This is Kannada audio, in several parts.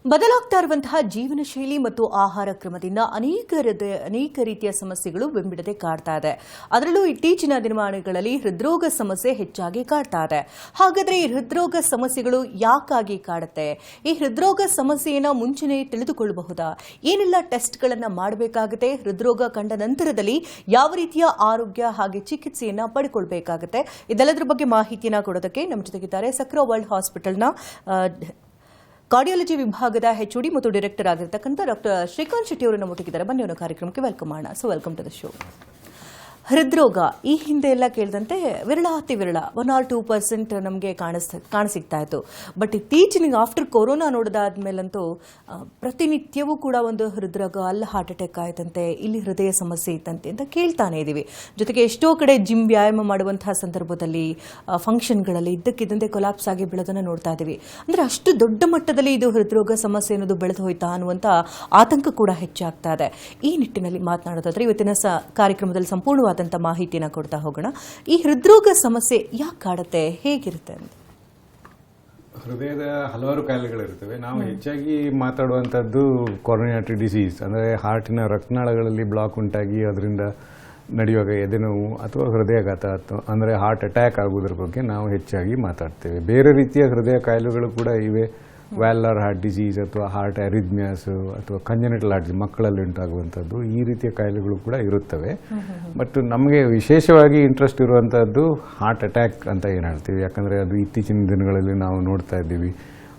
ಬದಲಾಗ್ತಾ ಇರುವಂತಹ ಜೀವನ ಶೈಲಿ ಮತ್ತು ಆಹಾರ ಕ್ರಮದಿಂದ ಅನೇಕ ರೀತಿಯ ಸಮಸ್ಯೆಗಳು ಬೆಂಬಿಡದೆ ಕಾಡ್ತಾ ಇದೆ. ಅದರಲ್ಲೂ ಇತ್ತೀಚಿನ ದಿನಮಾನಗಳಲ್ಲಿ ಹೃದ್ರೋಗ ಸಮಸ್ಯೆ ಹೆಚ್ಚಾಗಿ ಕಾಡ್ತಾ ಇದೆ. ಹಾಗಾದ್ರೆ ಈ ಹೃದ್ರೋಗ ಸಮಸ್ಯೆಗಳು ಯಾಕಾಗಿ ಕಾಡುತ್ತೆ? ಈ ಹೃದ್ರೋಗ ಸಮಸ್ಯೆಯನ್ನು ಮುಂಚೆನೇ ತಿಳಿದುಕೊಳ್ಳಬಹುದಾ? ಏನೆಲ್ಲ ಟೆಸ್ಟ್ಗಳನ್ನು ಮಾಡಬೇಕಾಗುತ್ತೆ? ಹೃದ್ರೋಗ ಕಂಡ ನಂತರದಲ್ಲಿ ಯಾವ ರೀತಿಯ ಆರೋಗ್ಯ ಹಾಗೆ ಚಿಕಿತ್ಸೆಯನ್ನು ಪಡೆದುಕೊಳ್ಳಬೇಕಾಗುತ್ತೆ? ಇದೆಲ್ಲದರ ಬಗ್ಗೆ ಮಾಹಿತಿಯನ್ನು ಕೊಡೋದಕ್ಕೆ ನಮ್ಮ ಜೊತೆಗಿದ್ದಾರೆ ಸಕ್ರಾ ವರ್ಲ್ಡ್ ಹಾಸ್ಪಿಟಲ್ನ ಕಾರ್ಡಿಯಾಲಜಿ ವಿಭಾಗದ HOD ಮತ್ತು ಡೈರೆಕ್ಟರ್ ಆಗಿರತಕ್ಕಂಥ ಡಾಕ್ಟರ್ ಶ್ರೀಕಾಂತ್ ಶೆಟ್ಟಿ ಅವರು ನಮ್ಮೊಟ್ಟಿಗಿದ್ದಾರೆ. ಬನ್ನಿ ಅವರ ಕಾರ್ಯಕ್ರಮಕ್ಕೆ ವೆಲ್ಕಮ್ ಮಾಡೋಣ. So welcome to the show. ಹೃದ್ರೋಗ ಈ ಹಿಂದೆ ಎಲ್ಲ ಕೇಳಿದಂತೆ ವಿರಳಾತಿ ವಿರಳ 1 or 2% ನಮಗೆ ಕಾಣಸಿಗ್ತಾ ಇತ್ತು. ಬಟ್ ಇತ್ತೀಚಿನ ಆಫ್ಟರ್ ಕೊರೋನಾ ನೋಡಿದಾದ್ಮೇಲಂತೂ ಪ್ರತಿನಿತ್ಯವೂ ಕೂಡ ಒಂದು ಹೃದ್ರೋಗ, ಅಲ್ಲಿ ಹಾರ್ಟ್ ಅಟ್ಯಾಕ್ ಆಯ್ತಂತೆ, ಇಲ್ಲಿ ಹೃದಯ ಸಮಸ್ಯೆ ಇತ್ತಂತೆ ಅಂತ ಕೇಳ್ತಾನೆ ಇದ್ದೀವಿ. ಜೊತೆಗೆ ಎಷ್ಟೋ ಕಡೆ ಜಿಮ್ ವ್ಯಾಯಾಮ ಮಾಡುವಂತಹ ಸಂದರ್ಭದಲ್ಲಿ ಫಂಕ್ಷನ್ಗಳಲ್ಲಿ ಇದ್ದಕ್ಕಿದ್ದಂತೆ ಕೊಲಾಪ್ಸ್ ಆಗಿ ಬೆಳೆದನ್ನು ನೋಡ್ತಾ ಇದ್ದೀವಿ. ಅಂದರೆ ಅಷ್ಟು ದೊಡ್ಡ ಮಟ್ಟದಲ್ಲಿ ಇದು ಹೃದ್ರೋಗ ಸಮಸ್ಯೆ ಅನ್ನೋದು ಬೆಳೆದು ಹೋಯ್ತಾ ಅನ್ನುವಂಥ ಆತಂಕ ಕೂಡ ಹೆಚ್ಚಾಗ್ತಾ ಇದೆ. ಈ ನಿಟ್ಟಿನಲ್ಲಿ ಮಾತನಾಡೋದಾದ್ರೆ ಇವತ್ತಿನ ಕಾರ್ಯಕ್ರಮದಲ್ಲಿ ಸಂಪೂರ್ಣವಾದ ಮಾಹಿತಿನ ಕೊಡ್ತಾ ಹೋಗೋಣ. ಈ ಹೃದ್ರೋಗ ಸಮಸ್ಯೆ ಯಾಕೆ ಕಾಡುತ್ತೆ, ಹೇಗಿರುತ್ತೆ ಅಂತ? ಹೃದಯದ ಹಲವಾರು ಕಾಯಿಲೆಗಳಿರ್ತವೆ. ನಾವು ಹೆಚ್ಚಾಗಿ ಮಾತಾಡುವಂಥದ್ದು ಕೊರೋನರಿ ಡಿಸೀಸ್, ಅಂದರೆ ಹಾರ್ಟಿನ ರಕ್ತನಾಳಗಳಲ್ಲಿ ಬ್ಲಾಕ್ ಉಂಟಾಗಿ ಅದರಿಂದ ನಡೆಯುವಾಗ ಎದೆನೋವು ಅಥವಾ ಹೃದಯಾಘಾತ ಅಂದರೆ ಹಾರ್ಟ್ ಅಟ್ಯಾಕ್ ಆಗುವುದರ ಬಗ್ಗೆ ನಾವು ಹೆಚ್ಚಾಗಿ ಮಾತಾಡ್ತೇವೆ. ಬೇರೆ ರೀತಿಯ ಹೃದಯ ಕಾಯಿಲೆಗಳು ಕೂಡ ಇವೆ. ವ್ಯಾಲ್ವರ್ ಹಾರ್ಟ್ ಡಿಸೀಸ್ ಅಥವಾ ಹಾರ್ಟ್ ಅರಿಥ್ಮಿಯಾಸ್ ಅಥವಾ ಕಂಜನಿಟಲ್ ಹಾರ್ಟ್ ಮಕ್ಕಳಲ್ಲಿ ಉಂಟಾಗುವಂಥದ್ದು, ಈ ರೀತಿಯ ಕಾಯಿಲೆಗಳು ಕೂಡ ಇರುತ್ತವೆ. ಬಟ್ ನಮಗೆ ವಿಶೇಷವಾಗಿ ಇಂಟ್ರೆಸ್ಟ್ ಇರುವಂಥದ್ದು ಹಾರ್ಟ್ ಅಟ್ಯಾಕ್ ಅಂತ ಏನು ಹೇಳ್ತೀವಿ. ಯಾಕಂದರೆ ಅದು ಇತ್ತೀಚಿನ ದಿನಗಳಲ್ಲಿ ನಾವು ನೋಡ್ತಾ ಇದ್ದೀವಿ.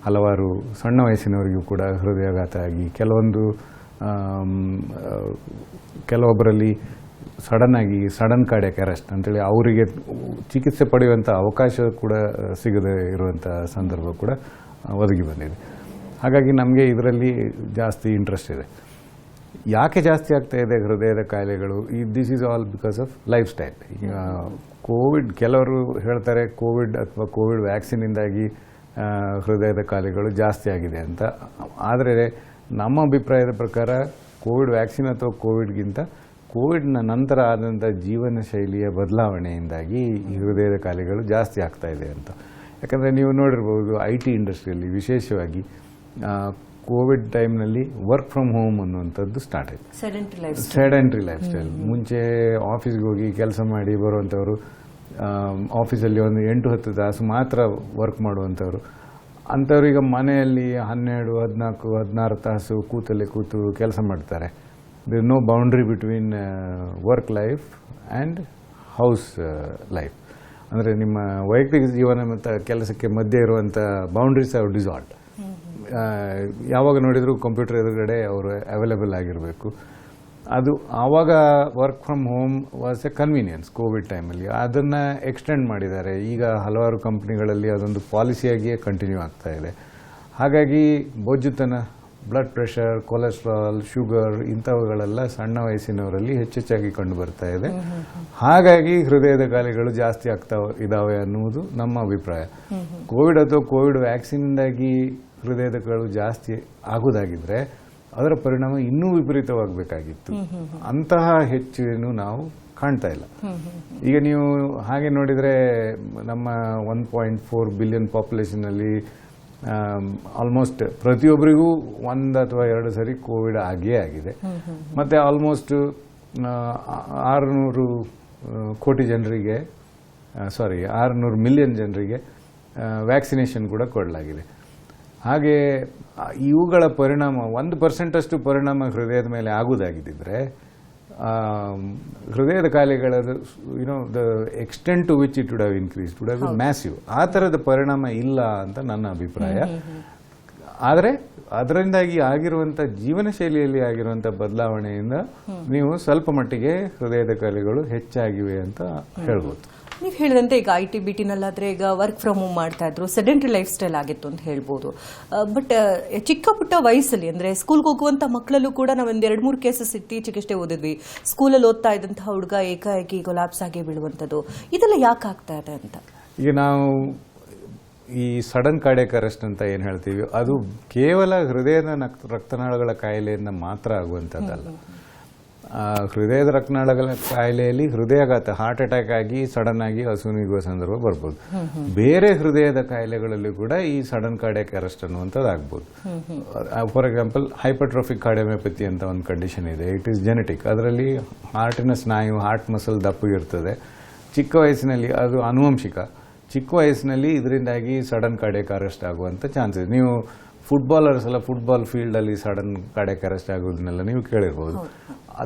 ಹಲವಾರು ಸಣ್ಣ ವಯಸ್ಸಿನವರಿಗೂ ಕೂಡ ಹೃದಯಾಘಾತ ಆಗಿ ಕೆಲವೊಬ್ಬರಲ್ಲಿ ಸಡನ್ ಕಾರ್ಡಿಯಾಕ್ ಅರೆಸ್ಟ್ ಅಂತೇಳಿ ಅವರಿಗೆ ಚಿಕಿತ್ಸೆ ಪಡೆಯುವಂಥ ಅವಕಾಶ ಕೂಡ ಸಿಗದೇ ಇರುವಂಥ ಸಂದರ್ಭ ಕೂಡ ಒದಗಿ ಬಂದಿದೆ. ಹಾಗಾಗಿ ನಮಗೆ ಇದರಲ್ಲಿ ಜಾಸ್ತಿ ಇಂಟ್ರೆಸ್ಟ್ ಇದೆ. ಯಾಕೆ ಜಾಸ್ತಿ ಆಗ್ತಾ ಇದೆ ಹೃದಯದ ಕಾಯಿಲೆಗಳು? This is all because of life style. ಈಗ ಕೋವಿಡ್, ಕೆಲವರು ಹೇಳ್ತಾರೆ ಕೋವಿಡ್ ಅಥವಾ ಕೋವಿಡ್ ವ್ಯಾಕ್ಸಿನಿಂದಾಗಿ ಹೃದಯದ ಕಾಯಿಲೆಗಳು ಜಾಸ್ತಿ ಆಗಿದೆ ಅಂತ. ಆದರೆ ನಮ್ಮ ಅಭಿಪ್ರಾಯದ ಪ್ರಕಾರ ಕೋವಿಡ್ ವ್ಯಾಕ್ಸಿನ್ ಅಥವಾ ಕೋವಿಡ್ಗಿಂತ ಕೋವಿಡ್ನ ನಂತರ ಆದಂಥ ಜೀವನ ಶೈಲಿಯ ಬದಲಾವಣೆಯಿಂದಾಗಿ ಈ ಹೃದಯದ ಕಾಯಿಲೆಗಳು ಜಾಸ್ತಿ ಆಗ್ತಾ ಇದೆ ಅಂತ. ಯಾಕಂದರೆ ನೀವು ನೋಡಿರ್ಬೋದು IT ಇಂಡಸ್ಟ್ರಿಯಲ್ಲಿ ವಿಶೇಷವಾಗಿ ಕೋವಿಡ್ ಟೈಮ್ನಲ್ಲಿ ವರ್ಕ್ ಫ್ರಮ್ ಹೋಮ್ ಅನ್ನುವಂಥದ್ದು ಸ್ಟಾರ್ಟ್ ಆಯಿತು. Sedentary life style. ಮುಂಚೆ ಆಫೀಸ್ಗೆ ಹೋಗಿ ಕೆಲಸ ಮಾಡಿ ಬರುವಂಥವ್ರು, ಆಫೀಸಲ್ಲಿ ಒಂದು 8-10 ತಾಸು ಮಾತ್ರ ವರ್ಕ್ ಮಾಡುವಂಥವ್ರು, ಅಂಥವ್ರು ಈಗ ಮನೆಯಲ್ಲಿ 12, 14, 16 ತಾಸು ಕೂತು ಕೆಲಸ ಮಾಡ್ತಾರೆ. There is no boundary between work life and house life. ಅಂದರೆ ನಿಮ್ಮ ವೈಯಕ್ತಿಕ ಜೀವನ ಮತ್ತು ಕೆಲಸಕ್ಕೆ ಮಧ್ಯೆ ಇರುವಂಥ ಬೌಂಡ್ರೀಸ್ ಆರ್ ಡಿಸಾಲ್ವ್ಡ್. ಯಾವಾಗ ನೋಡಿದರೂ ಕಂಪ್ಯೂಟರ್ ಎದುರುಗಡೆ ಅವರು ಅವೈಲೇಬಲ್ ಆಗಿರಬೇಕು. ಅದು ಆವಾಗ work from home was A convenience Covid ಟೈಮಲ್ಲಿ. ಅದನ್ನು ಎಕ್ಸ್ಟೆಂಡ್ ಮಾಡಿದ್ದಾರೆ. ಈಗ ಹಲವಾರು ಕಂಪ್ನಿಗಳಲ್ಲಿ ಅದೊಂದು ಪಾಲಿಸಿಯಾಗಿಯೇ ಕಂಟಿನ್ಯೂ ಆಗ್ತಾ ಇದೆ. ಹಾಗಾಗಿ ಬೊಜ್ಜುತನ, ಬ್ಲಡ್ ಪ್ರೆಷರ್, ಕೊಲೆಸ್ಟ್ರಾಲ್, ಶುಗರ್ ಇಂಥವುಗಳೆಲ್ಲ ಸಣ್ಣ ವಯಸ್ಸಿನವರಲ್ಲಿ ಹೆಚ್ಚೆಚ್ಚಾಗಿ ಕಂಡು ಬರ್ತಾ ಇದೆ. ಹಾಗಾಗಿ ಹೃದಯದ ಕಾಯಿಲೆಗಳು ಜಾಸ್ತಿ ಆಗ್ತಾ ಇದ್ದಾವೆ ಅನ್ನುವುದು ನಮ್ಮ ಅಭಿಪ್ರಾಯ. ಕೋವಿಡ್ ಅಥವಾ ಕೋವಿಡ್ ವ್ಯಾಕ್ಸಿನಿಂದಾಗಿ ಹೃದಯದಗಳು ಜಾಸ್ತಿ ಆಗುವುದಾಗಿದ್ರೆ ಅದರ ಪರಿಣಾಮ ಇನ್ನೂ ವಿಪರೀತವಾಗಬೇಕಾಗಿತ್ತು. ಅಂತಹ ಹೆಚ್ಚೇನು ನಾವು ಕಾಣ್ತಾ ಇಲ್ಲ. ಈಗ ನೀವು ಹಾಗೆ ನೋಡಿದರೆ ನಮ್ಮ 1.4 ಬಿಲಿಯನ್ ಪಾಪ್ಯುಲೇಷನಲ್ಲಿ ಆಲ್ಮೋಸ್ಟ್ ಪ್ರತಿಯೊಬ್ಬರಿಗೂ 1 ಅಥವಾ 2 ಸರಿ ಕೋವಿಡ್ ಆಗಿಯೇ ಆಗಿದೆ. ಮತ್ತು ಆಲ್ಮೋಸ್ಟ್ 600 ಕೋಟಿ ಜನರಿಗೆ 600 ಮಿಲಿಯನ್ ಜನರಿಗೆ ವ್ಯಾಕ್ಸಿನೇಷನ್ ಕೂಡ ಕೊಡಲಾಗಿದೆ. ಹಾಗೆ ಇವುಗಳ ಪರಿಣಾಮ 1% ಅಷ್ಟು ಪರಿಣಾಮ ಹೃದಯದ ಮೇಲೆ ಆಗುವುದಾಗಿದ್ದರೆ ಹೃದಯದ ಕಾಯಿಲೆಗಳದು the extent to which it would have increased would have been massive. ಆ ಥರದ ಪರಿಣಾಮ ಇಲ್ಲ ಅಂತ ನನ್ನ ಅಭಿಪ್ರಾಯ. ಆದರೆ ಅದರಿಂದಾಗಿ ಆಗಿರುವಂಥ ಜೀವನ ಶೈಲಿಯಲ್ಲಿ ಆಗಿರುವಂಥ ಬದಲಾವಣೆಯಿಂದ ನೀವು ಸ್ವಲ್ಪ ಮಟ್ಟಿಗೆ ಹೃದಯದ ಕಾಯಿಲೆಗಳು ಹೆಚ್ಚಾಗಿವೆ ಅಂತ ಹೇಳ್ಬೋದು. ನೀವು ಹೇಳಿದಂತೆ ಈಗ IT BTನಲ್ಲಾದರೆ ಈಗ ವರ್ಕ್ ಫ್ರಮ್ ಹೋಮ್ ಮಾಡ್ತಾ ಇದ್ರು, ಸೆಡೆಂಟ್ರಿ ಲೈಫ್ ಸ್ಟೈಲ್ ಆಗಿತ್ತು ಅಂತ ಹೇಳ್ಬೋದು. ಬಟ್ ಚಿಕ್ಕ ಪುಟ್ಟ ವಯಸ್ಸಲ್ಲಿ ಅಂದರೆ ಸ್ಕೂಲ್ಗೆ ಹೋಗುವಂಥ ಮಕ್ಕಳಲ್ಲೂ ಕೂಡ ನಾವೊಂದು 2-3 ಕೇಸಸ್ ಇತ್ತೀಚೆಗಷ್ಟೇ ಓದಿದ್ವಿ. ಸ್ಕೂಲಲ್ಲಿ ಓದ್ತಾ ಇದ್ದಂತಹ ಹುಡುಗ ಏಕಾಏಕಿ ಕೊಲಾಪ್ಸ್ ಆಗಿ ಬೀಳುವಂಥದ್ದು. ಇದೆಲ್ಲ ಯಾಕೆ ಆಗ್ತಾ ಇದೆ ಅಂತ? ಈಗ ನಾವು ಈ ಸಡನ್ ಕಾರ್ಡಿಯಾಕ್ ಅರೆಸ್ಟ್ ಅಂತ ಏನು ಹೇಳ್ತೀವಿ, ಅದು ಕೇವಲ ಹೃದಯದ ರಕ್ತನಾಳಗಳ ಕಾಯಿಲೆಯಿಂದ ಮಾತ್ರ ಆಗುವಂಥದ್ದಲ್ಲ. ಹೃದಯದ ರಕ್ತನಾಳಗಳ ಕಾಯಿಲೆಯಲ್ಲಿ ಹೃದಯಾಘಾತ ಹಾರ್ಟ್ ಅಟ್ಯಾಕ್ ಆಗಿ ಸಡನ್ ಆಗಿ ಅಸುನೀಗುವ ಸಂದರ್ಭ ಬರ್ಬೋದು. ಬೇರೆ ಹೃದಯದ ಕಾಯಿಲೆಗಳಲ್ಲಿ ಕೂಡ ಈ ಸಡನ್ ಕಾರ್ಡಿಯಾಕ್ ಅರೆಸ್ಟ್ ಅನ್ನುವಂಥದ್ದು ಆಗ್ಬೋದು. ಫಾರ್ ಎಕ್ಸಾಂಪಲ್ ಹೈಪರ್ಟ್ರೋಫಿಕ್ ಕಾರ್ಡಿಯೋಮಯೋಪತಿ ಅಂತ ಒಂದು ಕಂಡೀಷನ್ ಇದೆ. It is genetic. ಅದರಲ್ಲಿ ಹಾರ್ಟಿನ ಸ್ನಾಯು ಹಾರ್ಟ್ ಮಸಲ್ ದಪ್ಪಗಿರ್ತದೆ. ಚಿಕ್ಕ ವಯಸ್ಸಿನಲ್ಲಿ ಅದು ಆನುವಂಶಿಕ. ಚಿಕ್ಕ ವಯಸ್ಸಿನಲ್ಲಿ ಇದರಿಂದಾಗಿ ಸಡನ್ ಕಾರ್ಡಿಯಾಕ್ ಅರೆಸ್ಟ್ ಆಗುವಂಥ ಚಾನ್ಸಸ್. ನೀವು ಫುಟ್ಬಾಲರ್ಸ್ ಎಲ್ಲ ಫುಟ್ಬಾಲ್ ಫೀಲ್ಡಲ್ಲಿ ಸಡನ್ ಕಾರ್ಡಿಯಾಕ್ ಅರೆಸ್ಟ್ ಆಗೋದನ್ನೆಲ್ಲ ನೀವು ಕೇಳಿರ್ಬೋದು.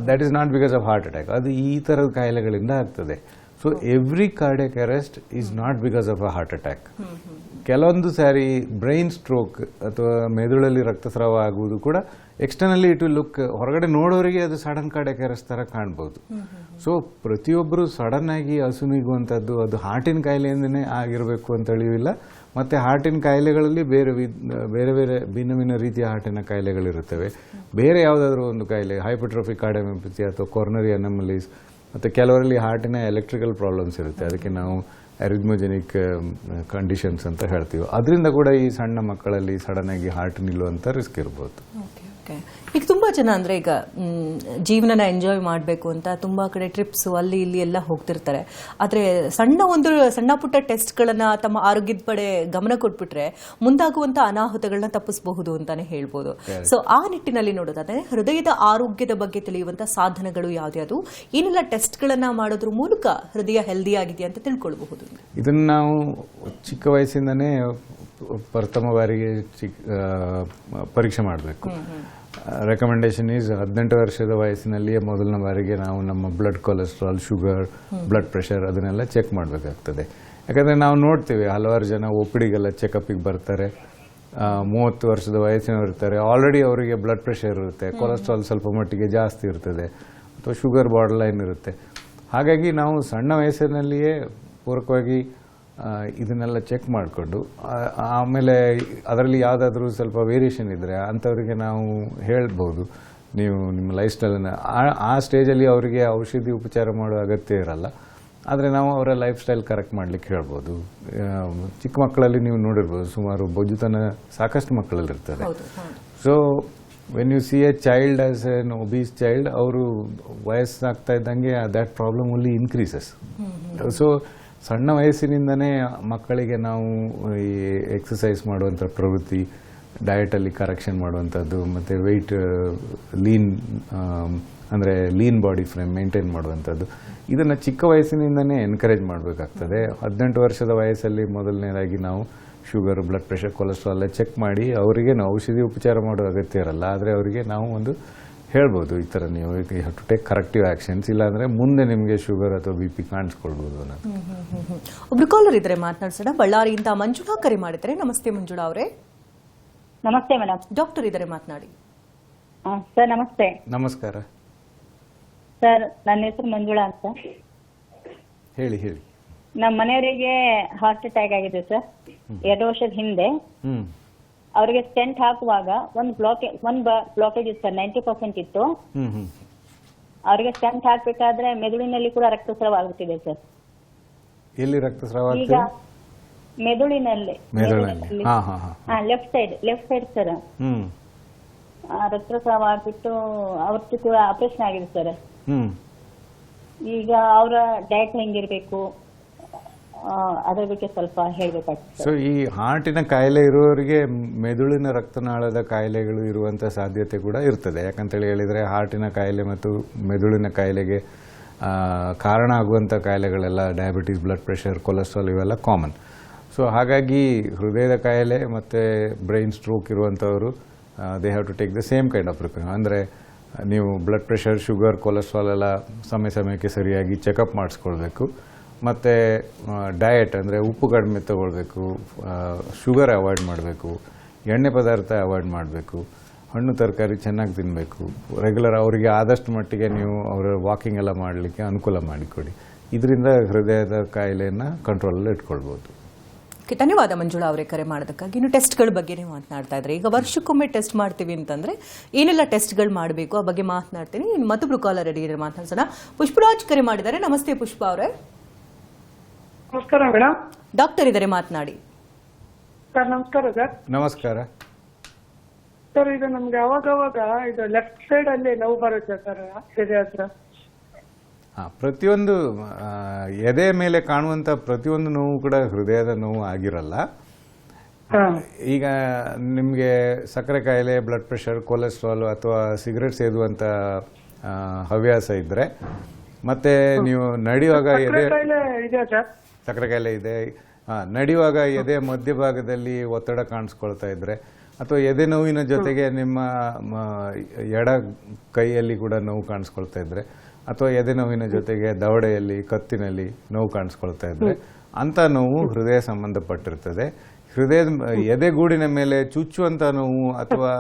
That is not because of heart attack. ಅದು ಈ ಥರದ ಕಾಯಿಲೆಗಳಿಂದ ಆಗ್ತದೆ. So every cardiac arrest is not because of a heart attack. ಕೆಲವೊಂದು ಸಾರಿ ಬ್ರೈನ್ ಸ್ಟ್ರೋಕ್ ಅಥವಾ ಮೆದುಳಲ್ಲಿ ರಕ್ತಸ್ರಾವ ಆಗುವುದು ಕೂಡ ಎಕ್ಸ್ಟರ್ನಲಿ ಇಟ್ ವಿಲ್ ಲುಕ್, ಹೊರಗಡೆ ನೋಡೋರಿಗೆ ಅದು ಸಡನ್ ಕಾರ್ಡಿಯಾಕ್ ಅರೆಸ್ಟ್ ಥರ ಕಾಣ್ಬೋದು. ಸೊ ಪ್ರತಿಯೊಬ್ಬರು ಸಡನ್ ಆಗಿ ಅಸುನೀಗುವಂಥದ್ದು ಅದು ಹಾರ್ಟಿನ ಕಾಯಿಲೆಯಿಂದನೇ ಆಗಿರಬೇಕು ಅಂತ ಹೇಳಿಲ್ಲ. ಮತ್ತು ಹಾರ್ಟಿನ ಕಾಯಿಲೆಗಳಲ್ಲಿ ಬೇರೆ ಬೇರೆ ಭಿನ್ನ ಭಿನ್ನ ರೀತಿಯ ಹಾರ್ಟಿನ ಕಾಯಿಲೆಗಳಿರುತ್ತವೆ. ಬೇರೆ ಯಾವುದಾದ್ರೂ ಒಂದು ಕಾಯಿಲೆ ಹೈಪರ್ಟ್ರೋಫಿಕ್ ಕಾರ್ಡಿಯೋಮಯೋಪತಿ ಅಥವಾ ಕೊರೋನರಿ ಅನಾಮಲೀಸ್, ಮತ್ತು ಕೆಲವರಲ್ಲಿ ಹಾರ್ಟಿನ ಎಲೆಕ್ಟ್ರಿಕಲ್ ಪ್ರಾಬ್ಲಮ್ಸ್ ಇರುತ್ತೆ. ಅದಕ್ಕೆ ನಾವು ಅರಿಥ್ಮೋಜೆನಿಕ್ ಕಂಡೀಷನ್ಸ್ ಅಂತ ಹೇಳ್ತೀವಿ. ಅದರಿಂದ ಕೂಡ ಈ ಸಣ್ಣ ಮಕ್ಕಳಲ್ಲಿ ಸಡನ್ ಆಗಿ ಹಾರ್ಟ್ ನಿಲ್ಲುವಂಥ ರಿಸ್ಕ್ ಇರ್ಬೋದು. ಈಗ ತುಂಬಾ ಜನ ಅಂದ್ರೆ ಈಗ ಜೀವನನ ಎಂಜಾಯ್ ಮಾಡಬೇಕು ಅಂತ ತುಂಬಾ ಕಡೆ ಟ್ರಿಪ್ಸ್ ಅಲ್ಲಿ ಇಲ್ಲಿ ಎಲ್ಲ ಹೋಗ್ತಿರ್ತಾರೆ. ಆದ್ರೆ ಸಣ್ಣ ಪುಟ್ಟ ಟೆಸ್ಟ್ಗಳನ್ನ ತಮ್ಮ ಆರೋಗ್ಯದ ಕಡೆ ಗಮನ ಕೊಟ್ಬಿಟ್ರೆ ಮುಂದಾಗುವಂತ ಅನಾಹುತಗಳನ್ನ ತಪ್ಪಿಸಬಹುದು ಅಂತಾನೆ ಹೇಳ್ಬೋದು. ಸೊ ಆ ನಿಟ್ಟಿನಲ್ಲಿ ನೋಡೋದಾದ್ರೆ ಹೃದಯದ ಆರೋಗ್ಯದ ಬಗ್ಗೆ ತಿಳಿಯುವಂತ ಸಾಧನಗಳು ಯಾವ್ದು, ಏನೆಲ್ಲ ಟೆಸ್ಟ್ಗಳನ್ನ ಮಾಡೋದ್ರ ಮೂಲಕ ಹೃದಯ ಹೆಲ್ದಿ ಆಗಿದೆ ಅಂತ ತಿಳ್ಕೊಳ್ಬಹುದು. ಇದನ್ನ ನಾವು ಚಿಕ್ಕ ವಯಸ್ಸಿಂದನೇ ಪ್ರಥಮ ಬಾರಿಗೆ ಪರೀಕ್ಷೆ ಮಾಡಬೇಕು. ರೆಕಮೆಂಡೇಶನ್ ಈಸ್ 18 ವರ್ಷದ ವಯಸ್ಸಿನಲ್ಲಿಯೇ ಮೊದಲನೇ ಬಾರಿಗೆ ನಾವು ನಮ್ಮ blood cholesterol, sugar, blood pressure ಅದನ್ನೆಲ್ಲ ಚೆಕ್ ಮಾಡಬೇಕಾಗ್ತದೆ. ಯಾಕಂದರೆ ನಾವು ನೋಡ್ತೀವಿ ಹಲವಾರು ಜನ ಒಪಿಡಿಗೆಲ್ಲ ಚೆಕಪ್ಪಿಗೆ ಬರ್ತಾರೆ. 30 ವರ್ಷದ ವಯಸ್ಸಿನವರು ಇರ್ತಾರೆ. ಆಲ್ರೆಡಿ ಅವರಿಗೆ ಬ್ಲಡ್ ಪ್ರೆಷರ್ ಇರುತ್ತೆ, ಕೊಲೆಸ್ಟ್ರಾಲ್ ಸ್ವಲ್ಪ ಮಟ್ಟಿಗೆ ಜಾಸ್ತಿ ಇರ್ತದೆ, ಅಥವಾ ಶುಗರ್ ಬಾರ್ಡರ್ ಲೈನ್ ಇರುತ್ತೆ. ಹಾಗಾಗಿ ನಾವು ಸಣ್ಣ ವಯಸ್ಸಿನಲ್ಲಿಯೇ ಪೂರಕವಾಗಿ ಇದನ್ನೆಲ್ಲ ಚೆಕ್ ಮಾಡಿಕೊಂಡು ಆಮೇಲೆ ಅದರಲ್ಲಿ ಯಾವುದಾದ್ರೂ ಸ್ವಲ್ಪ ವೇರಿಯೇಷನ್ ಇದ್ದರೆ ಅಂಥವರಿಗೆ ನಾವು ಹೇಳ್ಬೋದು, ನೀವು ನಿಮ್ಮ ಲೈಫ್ ಸ್ಟೈಲನ್ನು ಆ ಸ್ಟೇಜಲ್ಲಿ ಅವರಿಗೆ ಔಷಧಿ ಉಪಚಾರ ಮಾಡೋ ಅಗತ್ಯ ಇರಲ್ಲ. ಆದರೆ ನಾವು ಅವರ ಲೈಫ್ ಸ್ಟೈಲ್ ಕರೆಕ್ಟ್ ಮಾಡಲಿಕ್ಕೆ ಹೇಳ್ಬೋದು. ಚಿಕ್ಕ ಮಕ್ಕಳಲ್ಲಿ ನೀವು ನೋಡಿರ್ಬೋದು, ಸುಮಾರು ಬೊಜ್ಜುತನ ಸಾಕಷ್ಟು ಮಕ್ಕಳಲ್ಲಿರ್ತದೆ. So when you see a child as an obese child, ಅವರು ವಯಸ್ಸಾಗ್ತಾ ಇದ್ದಂಗೆ that problem only increases. So ಸಣ್ಣ ವಯಸ್ಸಿನಿಂದನೇ ಮಕ್ಕಳಿಗೆ ನಾವು ಈ ಎಕ್ಸಸೈಸ್ ಮಾಡುವಂಥ ಪ್ರವೃತ್ತಿ, ಡಯಟಲ್ಲಿ ಕರೆಕ್ಷನ್ ಮಾಡುವಂಥದ್ದು, ಮತ್ತು ವೆಯ್ಟ್ ಅಂದರೆ ಲೀನ್ ಬಾಡಿ ಫ್ರೇಮ್ ಮೇಂಟೈನ್ ಮಾಡುವಂಥದ್ದು, ಇದನ್ನು ಚಿಕ್ಕ ವಯಸ್ಸಿನಿಂದನೇ ಎನ್ಕರೇಜ್ ಮಾಡಬೇಕಾಗ್ತದೆ. 18 ವರ್ಷದ ವಯಸ್ಸಲ್ಲಿ ಮೊದಲನೇದಾಗಿ ನಾವು sugar, blood pressure, cholesterol check ಮಾಡಿ ಅವರಿಗೆ ನಾವು ಔಷಧಿ ಉಪಚಾರ ಮಾಡೋ ಅಗತ್ಯ ಇರಲ್ಲ. ಆದರೆ ಅವರಿಗೆ ನಾವು ಒಂದು ಹೇಳ್ಬೋದು, ಈ ಥರ ನೀವು you have to take corrective actions, ಇಲ್ಲಾಂದರೆ ಮುಂದೆ ನಿಮಗೆ ಶುಗರ್ ಅಥವಾ BP ಕಾಣಿಸ್ಕೊಳ್ಬೋದು ಅನ್ನೋದು. ಒಬ್ರು ಕಾಲರ್ ಇದ್ದಾರೆ, ಮಾತನಾಡ್ಸೋಣ. ಬಳ್ಳಾರಿಯಿಂದ ಮಂಜುಳಾ ಕರೆ ಮಾಡಿದ್ದಾರೆ. ನಮಸ್ತೆ ಮಂಜುಳಾ ಅವರೇ. ನಮಸ್ತೆ ಮೇಡಮ್. ಡಾಕ್ಟರ್ ಇದ್ದಾರೆ, ಮಾತನಾಡಿ. ಸರ್ ನಮಸ್ತೆ. ನಮಸ್ಕಾರ ಸರ್, ನನ್ನ ಹೆಸರು ಮಂಜುಳಾ ಅಂತ. ಹೇಳಿ. ನಮ್ಮ ಮನೆಯವರಿಗೆ ಹಾರ್ಟ್ ಅಟ್ಯಾಕ್ ಆಗಿದೆ ಸರ್, 2 ವರ್ಷದ ಹಿಂದೆ. ಅವರಿಗೆ ಸ್ಟೆಂಟ್ ಹಾಕುವಾಗ ಒಂದು ಬ್ಲಾಕೇಜ್ ಇತ್ತು ಸರ್, 90% ಇತ್ತು. ಅವರಿಗೆ ಸ್ಟೆಂಟ್ ಹಾಕ್ಬೇಕಾದ್ರೆ ಮೆದುಳಿನಲ್ಲಿ ಕೂಡ ರಕ್ತಸ್ರಾವ ಆಗುತ್ತಿದೆ ಸರ್. ಎಲ್ಲಿ ರಕ್ತಸ್ರಾವ? ಈಗ ಮೆದುಳಿನಲ್ಲಿ ಲೆಫ್ಟ್ ಸೈಡ್ ಸರ್ ರಕ್ತಸ್ರಾವ ಆಗ್ಬಿಟ್ಟು ಅವತ್ತು ಕೂಡ ಆಪರೇಷನ್ ಆಗಿದೆ ಸರ್. ಈಗ ಅವರ ಡಯಟ್ ಹೆಂಗಿರ್ಬೇಕು ಅದರ ಬಗ್ಗೆ ಸ್ವಲ್ಪ ಹೇಳ್ಬೇಕಾಗ್ತದೆ. ಸೊ ಈ ಹಾರ್ಟಿನ ಕಾಯಿಲೆ ಇರುವವರಿಗೆ ಮೆದುಳಿನ ರಕ್ತನಾಳದ ಕಾಯಿಲೆಗಳು ಇರುವಂಥ ಸಾಧ್ಯತೆ ಕೂಡ ಇರ್ತದೆ. ಯಾಕಂತೇಳಿ ಹೇಳಿದರೆ ಹಾರ್ಟಿನ ಕಾಯಿಲೆ ಮತ್ತು ಮೆದುಳಿನ ಕಾಯಿಲೆಗೆ ಕಾರಣ ಆಗುವಂಥ ಕಾಯಿಲೆಗಳೆಲ್ಲ ಡಯಾಬಿಟಿಸ್, ಬ್ಲಡ್ ಪ್ರೆಷರ್, ಕೊಲೆಸ್ಟ್ರಾಲ್ ಇವೆಲ್ಲ ಕಾಮನ್. ಸೊ ಹಾಗಾಗಿ ಹೃದಯದ ಕಾಯಿಲೆ ಮತ್ತು ಬ್ರೈನ್ ಸ್ಟ್ರೋಕ್ ಇರುವಂಥವರು they have to take the same kind of precaution. ಅಂದರೆ ನೀವು ಬ್ಲಡ್ ಪ್ರೆಷರ್, ಶುಗರ್, ಕೊಲೆಸ್ಟ್ರಾಲ್ ಎಲ್ಲ ಸಮಯಕ್ಕೆ ಸರಿಯಾಗಿ ಚೆಕಪ್ ಮಾಡಿಸ್ಕೊಳ್ಬೇಕು. ಮತ್ತು ಡಯಟ್ ಅಂದರೆ ಉಪ್ಪು ಕಡಿಮೆ ತಗೊಳ್ಬೇಕು, ಶುಗರ್ ಅವಾಯ್ಡ್ ಮಾಡಬೇಕು, ಎಣ್ಣೆ ಪದಾರ್ಥ ಅವಾಯ್ಡ್ ಮಾಡಬೇಕು, ಹಣ್ಣು ತರಕಾರಿ ಚೆನ್ನಾಗಿ ತಿನ್ನಬೇಕು. ರೆಗ್ಯುಲರ್ ಅವರಿಗೆ ಆದಷ್ಟು ಮಟ್ಟಿಗೆ ನೀವು ಅವರ ವಾಕಿಂಗ್ ಎಲ್ಲ ಮಾಡಲಿಕ್ಕೆ ಅನುಕೂಲ ಮಾಡಿಕೊಡಿ. ಇದರಿಂದ ಹೃದಯದ ಕಾಯಿಲೆಯನ್ನು ಕಂಟ್ರೋಲಲ್ಲಿ ಇಟ್ಕೊಳ್ಬೋದು. ಧನ್ಯವಾದ ಮಂಜುಳಾ ಅವರೇ ಕರೆ ಮಾಡೋದಕ್ಕಾಗಿ. ಇನ್ನು ಟೆಸ್ಟ್ಗಳ ಬಗ್ಗೆ ಮಾತನಾಡ್ತಾ ಇದ್ದಾರೆ. ಈಗ ವರ್ಷಕ್ಕೊಮ್ಮೆ ಟೆಸ್ಟ್ ಮಾಡ್ತೀವಿ ಅಂತಂದ್ರೆ ಏನೆಲ್ಲ ಟೆಸ್ಟ್ಗಳು ಮಾಡಬೇಕು ಆ ಬಗ್ಗೆ ಮಾತನಾಡ್ತೀನಿ. ಇನ್ನು ಮತ್ತೊಬ್ರು ಕಾಲರ್ ರೆಡಿ ಇದ್ದಾರೆ, ಮಾತನಾಡ್ಸೋಣ. ಪುಷ್ಪರಾಜ್ ಕರೆ ಮಾಡಿದ್ದಾರೆ. ನಮಸ್ತೆ ಪುಷ್ಪ ಅವರೇ. ನಮಸ್ಕಾರ ಮೇಡಮ್. ಡಾಕ್ಟರ್ ಇದ್ದಾರೆ, ಮಾತನಾಡಿ. ಸರ್ ನಮಸ್ಕಾರ. ಸರ್ ನಮಸ್ಕಾರ. ಸರ್ ಇದು ನಮ್ಗೆ ಅವಾಗ ಇದು ಲೆಫ್ಟ್ ಸೈಡ್ ಅಲ್ಲಿ ನೋವು ಬರುತ್ತೆ ಸರ್ ಎದೆ ಹತ್ರ. ಪ್ರತಿಯೊಂದು ಎದೆ ಮೇಲೆ ಕಾಣುವಂಥ ಪ್ರತಿಯೊಂದು ನೋವು ಕೂಡ ಹೃದಯದ ನೋವು ಆಗಿರಲ್ಲ. ಈಗ ನಿಮಗೆ ಸಕ್ಕರೆ ಕಾಯಿಲೆ, ಬ್ಲಡ್ ಪ್ರೆಷರ್, ಕೊಲೆಸ್ಟ್ರಾಲ್ ಅಥವಾ ಸಿಗರೆಟ್ ಸೇದುವಂಥ ಹವ್ಯಾಸ ಇದ್ದರೆ, ಮತ್ತೆ ನೀವು ನಡೆಯುವಾಗ ಎದೆ ಇದೆ ಸರ್. ಸಕ್ಕರೆ ಕಾಯಿಲೆ ಇದೆ, ನಡೆಯುವಾಗ ಎದೆ ಮಧ್ಯಭಾಗದಲ್ಲಿ ಒತ್ತಡ ಕಾಣಿಸ್ಕೊಳ್ತಾ ಇದ್ರೆ, ಅಥವಾ ಎದೆ ನೋವಿನ ಜೊತೆಗೆ ನಿಮ್ಮ ಎಡ ಕೈಯಲ್ಲಿ ಕೂಡ ನೋವು ಕಾಣಿಸ್ಕೊಳ್ತಾ ಇದ್ರೆ, ಅಥವಾ ಎದೆ ನೋವಿನ ಜೊತೆಗೆ ದವಡೆಯಲ್ಲಿ, ಕತ್ತಿನಲ್ಲಿ ನೋವು ಕಾಣಿಸ್ಕೊಳ್ತಾ ಇದ್ರೆ, ಅಂತ ನೋವು ಹೃದಯ ಸಂಬಂಧಪಟ್ಟಿರ್ತದೆ. ಹೃದಯದ ಎದೆಗೂಡಿನ ಮೇಲೆ ಚುಚ್ಚುವಂಥ ನೋವು ಅಥವಾ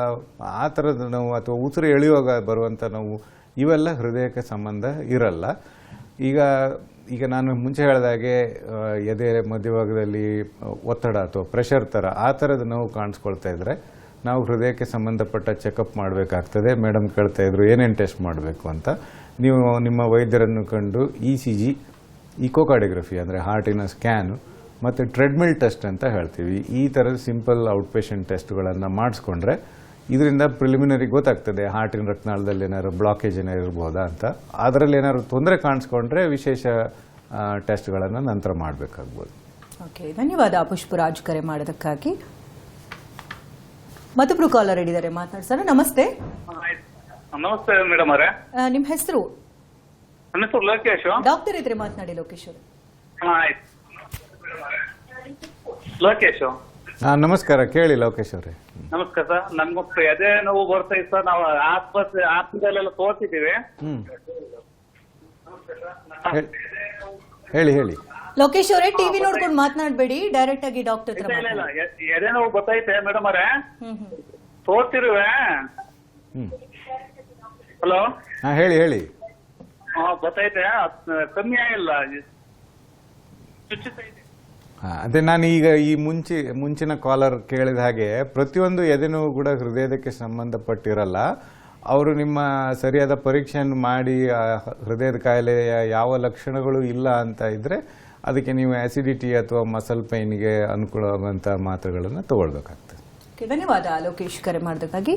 ಆ ಥರದ ನೋವು ಅಥವಾ ಉಸಿರು ಎಳೆಯುವಾಗ ಬರುವಂಥ ನೋವು ಇವೆಲ್ಲ ಹೃದಯಕ್ಕೆ ಸಂಬಂಧ ಇರಲ್ಲ. ಈಗ ನಾನು ಮುಂಚೆ ಹೇಳಿದಾಗೆ ಎದೆ ಮಧ್ಯಭಾಗದಲ್ಲಿ ಒತ್ತಡ ಅಥವಾ ಪ್ರೆಷರ್ ಥರ ಆ ಥರದ ನೋವು ಕಾಣಿಸ್ಕೊಳ್ತಾ ಇದ್ರೆ ನಾವು ಹೃದಯಕ್ಕೆ ಸಂಬಂಧಪಟ್ಟ ಚೆಕಪ್ ಮಾಡಬೇಕಾಗ್ತದೆ. ಮೇಡಮ್ ಕೇಳ್ತಾ ಇದ್ರು ಏನೇನು ಟೆಸ್ಟ್ ಮಾಡಬೇಕು ಅಂತ. ನೀವು ನಿಮ್ಮ ವೈದ್ಯರನ್ನು ಕಂಡು ECG, ಇಕೋಕಾರ್ಡಿಯೋಗ್ರಫಿ ಅಂದರೆ ಹಾರ್ಟಿನ ಸ್ಕ್ಯಾನು, ಮತ್ತು ಟ್ರೆಡ್ಮಿಲ್ ಟೆಸ್ಟ್ ಅಂತ ಹೇಳ್ತೀವಿ, ಈ ಥರದ ಸಿಂಪಲ್ ಔಟ್ ಪೇಷಂಟ್ ಟೆಸ್ಟ್ಗಳನ್ನು ಮಾಡಿಸ್ಕೊಂಡ್ರೆ ಇದರಿಂದ ಪ್ರಿಲಿಮಿನರಿ ಗೊತ್ತಾಗ್ತದೆ ಹಾರ್ಟಿನ ರಕ್ತನಾಳದಲ್ಲಿ ಏನಾದ್ರು ಬ್ಲಾಕೇಜ್ ಏನಾದ್ರು ಇರ್ಬೋದಾ ಅಂತ. ಅದರಲ್ಲಿ ಏನಾದ್ರು ತೊಂದರೆ ಕಾಣಿಸ್ಕೊಂಡ್ರೆ ವಿಶೇಷ ಟೆಸ್ಟ್ಗಳನ್ನು ನಂತರ ಮಾಡಬೇಕಾಗ್ಬೋದು. ಓಕೆ, ಧನ್ಯವಾದ ಪುಷ್ಪರಾಜ್ ಕರೆ ಮಾಡೋದಕ್ಕಾಗಿ. ಮತ್ತೊಬ್ರು ಕಾಲರ್ ಹಿಡಿದಾರೆ, ಮಾತಾಡ್ಸೋಣ. ನಮಸ್ತೆ. ನಮಸ್ತೆ ಮೇಡಮ್ ಅವರೇ. ನಿಮ್ಮ ಹೆಸರು? ನನ್ನ ಹೆಸರು ಲೋಕೇಶ್. ಡಾಕ್ಟರ್ ಇದ್ರೆ ಮಾತನಾಡಿ ಲೋಕೇಶ್ ಅವರು. ಆಯ್ತು, ಲೋಕೇಶ್. ನಮಸ್ಕಾರ, ಕೇಳಿ ಲೋಕೇಶ್ ಅವರೇ. ನಮಸ್ಕಾರ ಸರ್. ನಮ್ಗೆ ಎದೆ ನೋವು ಬರ್ತಾ ಇತ್ತು ಸರ್. ನಾವು ಆಸ್ಪತ್ರೆಲ್ಲ ತೋರಿಸಿದ್ದೀವಿ. ಹೇಳಿ. ಲೋಕೇಶ್ ಅವರೇ, ಟಿವಿ ನೋಡ್ಕೊಂಡು ಮಾತನಾಡಬೇಡಿ, ಡೈರೆಕ್ಟ್ ಆಗಿ ಡಾಕ್ಟರ್ ಹತ್ರ ಇಲ್ಲ, ಎದೆ ನೋವು ಗೊತ್ತೈತೆ ಮೇಡಮ್ ಅವರೇ, ತೋರ್ಸಿರುವೆ. ಹಲೋ, ಹೇಳಿ. ಗೊತ್ತೈತೆ, ಕಮ್ಮಿ ಆಗಿಲ್ಲ, ಚುಚ್ಚುತ್ತೈತೆ. ಅದೇ ನಾನು ಈಗ ಈ ಮುಂಚಿನ ಕಾಲರ್ ಕೇಳಿದ ಹಾಗೆ ಪ್ರತಿಯೊಂದು ಎದೆನೋವು ಕೂಡ ಹೃದಯದಕ್ಕೆ ಸಂಬಂಧಪಟ್ಟಿರಲ್ಲ. ಅವರು ನಿಮ್ಮ ಸರಿಯಾದ ಪರೀಕ್ಷೆಯನ್ನು ಮಾಡಿ ಹೃದಯದ ಕಾಯಿಲೆಯ ಯಾವ ಲಕ್ಷಣಗಳು ಇಲ್ಲ ಅಂತ ಇದ್ರೆ ಅದಕ್ಕೆ ನೀವು ಆಸಿಡಿಟಿ ಅಥವಾ ಮಸಲ್ ಪೈನ್ಗೆ ಅನುಕೂಲವಾಗುವಂಥ ಮಾತ್ರೆಗಳನ್ನು ತಗೊಳ್ಬೇಕಾಗ್ತದೆ. ಧನ್ಯವಾದ ಲೋಕೇಶ್ ಕರೆ ಮಾಡೋದಕ್ಕಾಗಿ.